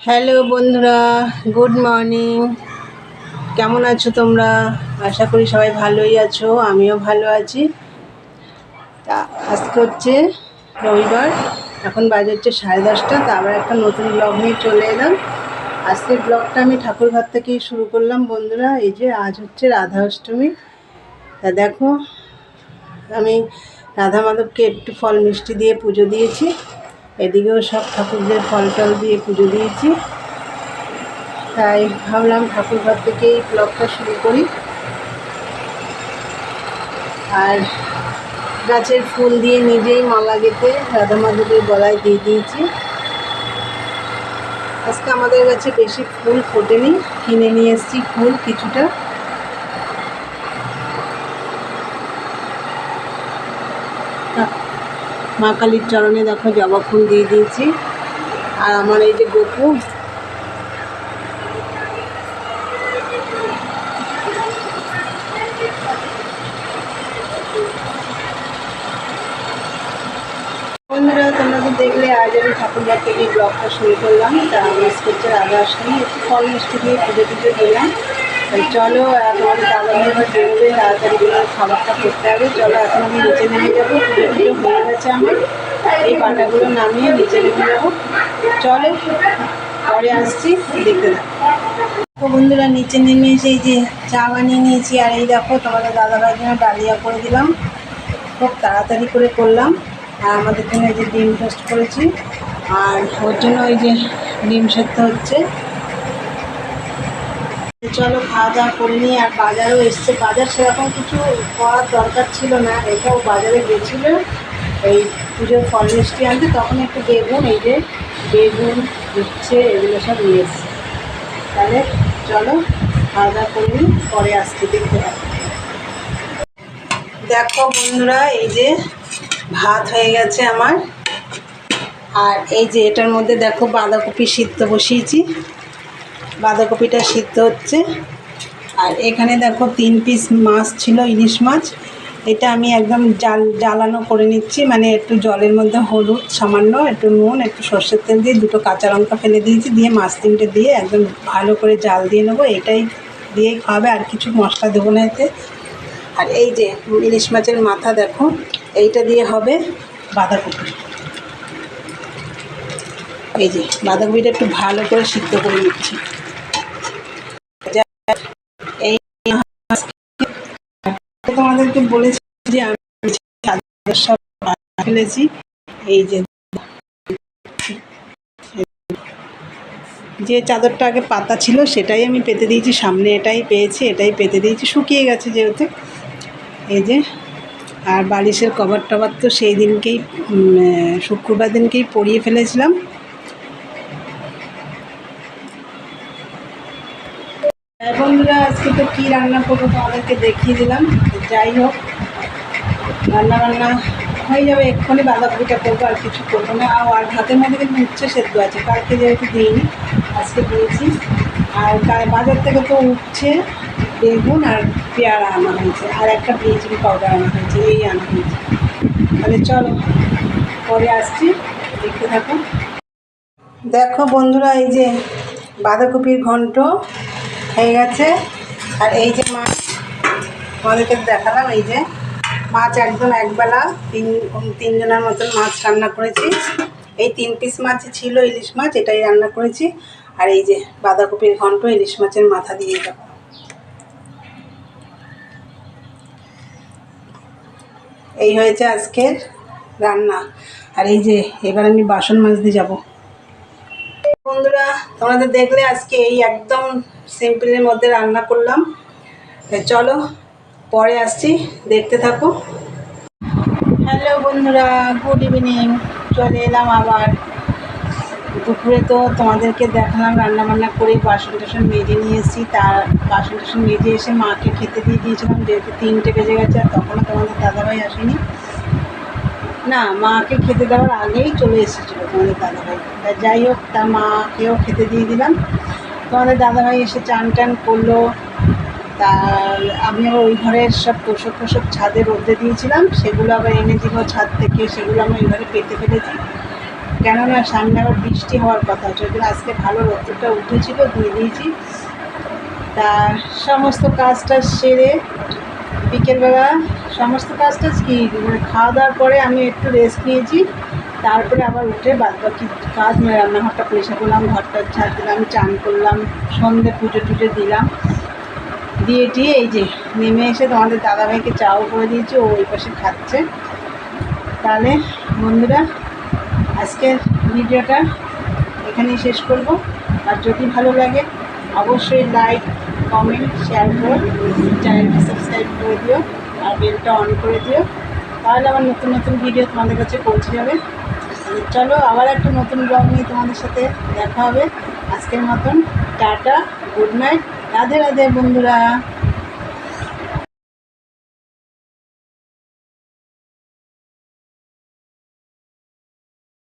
Hello বন্ধুরা, good morning. কেমন আছো তোমরা? আশা করি সবাই ভালোই আছো, আমিও ভালো আছি। তা আজকে হচ্ছে রবিবার, এখন বাজে হচ্ছে 10:30। তা আবার একটা নতুন ব্লগ নিয়ে চলে এলাম। আজকের ব্লগটা আমি ঠাকুরঘর থেকেই শুরু করলাম বন্ধুরা। এই যে আজ হচ্ছে রাধা অষ্টমী। তা দেখো, আমি রাধা মাধবকে একটু ফল মিষ্টি দিয়ে পুজো দিয়েছি, এদিকেও সব ঠাকুরদের ফল টল দিয়ে পুজো দিয়েছি। তাই ভাবলাম ঠাকুরঘর থেকেই ব্লগটা শুরু করি। আর গাছের ফুল দিয়ে নিজেই মালা গেঁথে রাধা মাধবের গলায় দিয়ে দিয়েছি। আজকে আমাদের কাছে বেশি ফুল ফোটেনি, কিনে নিয়ে এসেছি ফুল কিছুটা। মা কালীর চরণে দেখো জবা ফুল দিয়ে দিয়েছি। আর আমার এই যে গোপু, বন্ধুরা তোমরা তো দেখলে আজ আমি ঠাকুরঘর থেকে ব্লগটা শুরু করলাম। তা আজকে হচ্ছে রাধা অষ্টমী, একটু ফল মিষ্টি দিয়ে পুজো টুজো দিলাম। তাই চলো, তোমাদের দাদাভাই এবার বেরোবে, তাড়াতাড়ি বেরোবে, খাবারটা করতে হবে। চলো এখন আমি নিচে নেমে যাবো, পুজো টুজো হয়ে গেছে আমার। এই পাটাগুলো নামিয়ে নিচে নেমে যাবো। চলো পরে আসছি, দেখতে থাকো। বন্ধুরা নিচে নেমে এসে এই যে চা বানিয়ে নিয়েছি। আর এই দেখো তোমাদের দাদাভাইয়ের জন্য ডালিয়া করে দিলাম, খুব তাড়াতাড়ি করে করলাম। আর আমাদের জন্য এই যে ডিম টোস্ট করেছি, আর ওর জন্য ওই যে ডিম সেদ্ধ হচ্ছে। চলো খাওয়া দাওয়া করে নিই। আর বাজারও এসছে, বাজার সেরকম কিছু করার দরকার ছিল না, এটাও বাজারে গেছিলো এই পুজোর ফল মিষ্টি আনতে, তখন একটু বেগুন, এই যে বেগুন উচ্ছে এগুলো সব নিয়ে এসছে। তাহলে চলো খাওয়া দাওয়া করে নিই, পরে আসছি, দেখতে পাবো। দেখো বন্ধুরা, এই যে ভাত হয়ে গেছে আমার। আর এই যে এটার মধ্যে দেখো বাঁধাকপি সিদ্ধ বসিয়েছি, বাঁধাকপিটা সিদ্ধ হচ্ছে। আর এখানে দেখো 3 পিস মাছ ছিল, ইলিশ মাছ। এটা আমি একদম জ্বালানো করে নিচ্ছি, মানে একটু জলের মধ্যে হলুদ সামান্য, একটু নুন, একটু সর্ষের তেল দিয়ে 2টো কাঁচা লঙ্কা ফেলে দিয়েছি, দিয়ে মাছ 3টে দিয়ে একদম ভালো করে জাল দিয়ে নেবো। এটাই দিয়েই খাবে, আর কিছু মশলা দেবো না এতে। আর এই যে ইলিশ মাছের মাথা দেখো, এইটা দিয়ে হবে বাঁধাকপি। এই যে বাঁধাকপিটা একটু ভালো করে সিদ্ধ করে নিচ্ছি। এই তোমাদেরকে বলেছি যে আমি সব ফেলেছি। এই যে চাদরটা আগে পাতা ছিল সেটাই আমি পেতে দিয়েছি, সামনে এটাই পেয়েছি, এটাই পেতে দিয়েছি, শুকিয়ে গেছে যেহেতু। এই যে আর বালিশের কভার টভার তো সেই দিনকেই শুক্রবার দিনকেই পরিয়ে ফেলেছিলাম। বন্ধুরা আজকে তো কী রান্না করবো তোমাদেরকে দেখিয়ে দিলাম। যাই হোক, রান্না বান্না হয়ে যাবে এক্ষুনি, বাঁধাকপিটা করবো, আর কিছু করবো না। আর ভাতের মধ্যে কিন্তু উচ্ছে সেদ্ধ আছে, কালকে যেহেতু দিইনি আজকে দিয়েছি। আর বাজার থেকে তো উচ্ছে, বেগুন আর পেয়ারা আনা হয়েছে, আর একটা ব্লিচিং পাউডার আনা হয়েছে, এই আনা হয়েছে। তাহলে চলো পরে আসছি, দেখতে থাকো। দেখো বন্ধুরা, এই যে বাঁধাকপির ঘন্ট হয়ে গেছে। আর এই যে মাছ আমাদেরকে দেখালাম, এই যে মাছ একদম একবেলা তিনজনের মতন মাছ রান্না করেছি। এই 3 পিস মাছই ছিল ইলিশ মাছ, এটাই রান্না করেছি। আর এই যে বাঁধাকপির ঘন্ট ইলিশ মাছের মাথা দিয়ে দেবো। এই হয়েছে আজকের রান্না। আর এই যে এবার আমি বাসন মাজতে যাব। বন্ধুরা তোমাদের দেখলে আজকে এই একদম সিম্পলের মধ্যে রান্না করলাম। চলো পরে আসছি, দেখতে থাকো। হ্যালো বন্ধুরা, গুড ইভিনিং। চলে এলাম আবার। দুপুরে তো তোমাদেরকে দেখালাম রান্নাবান্না করে বাসন টাসন মেজে নিয়ে এসেছি। তার বাসন টাসন মেজে এসে মাকে খেতে দিয়ে দিয়েছিলাম, যেহেতু 3টে বেজে গেছে। আর তখনও তোমাদের দাদাভাই আসেনি, না মাকে খেতে দেওয়ার আগেই চলে এসেছিলো তোমাদের দাদাভাই। যাই হোক, তার মাকেও খেতে দিয়ে দিলাম। তোমাদের দাদাভাই এসে চান টান করলো। তার আমি আবার ওই ঘরের সব তোষক ছাদে রোদে দিয়েছিলাম, সেগুলো আবার এনে দিব ছাদ থেকে, সেগুলো আমি ওই ঘরে পেতে ফেলেছি। কেননা সামনে আবার বৃষ্টি হওয়ার কথা, যদি আজকে ভালো রোদটা উঠেছিল দিয়ে দিয়েছি। তা সমস্ত কাজটা সেরে বিকেলবেলা সমস্ত কাজটা কি মানে খাওয়া দাওয়ার পরে আমি একটু রেস্ট নিয়েছি। তারপরে আবার উঠে বাদবাকি কাজ রান্নাঘরটা পরিষ্কার করলাম, ঘরটা ঝাড় দিলাম, চান করলাম, সন্ধে পুজো টুজো দিলাম, দিয়ে টিয়ে এই যে নেমে এসে তোমাদের দাদাভাইকে চাও করে দিয়েছি, ও ওই পাশে খাচ্ছে। তাহলে বন্ধুরা আজকের ভিডিওটা এখানেই শেষ করব। আর যদি ভালো লাগে অবশ্যই লাইক কমেন্ট শেয়ার করে চ্যানেলটি সাবস্ক্রাইব করে দিও আর বেলটা অন করে দিও, তাহলে আবার নতুন নতুন ভিডিও তোমাদের কাছে পৌঁছে যাবে। চলো আবার একটা নতুন ব্লগ নিয়ে তোমাদের সাথে দেখা হবে। আজকের মতন tata, good night, Radhe Radhe বন্ধুরা।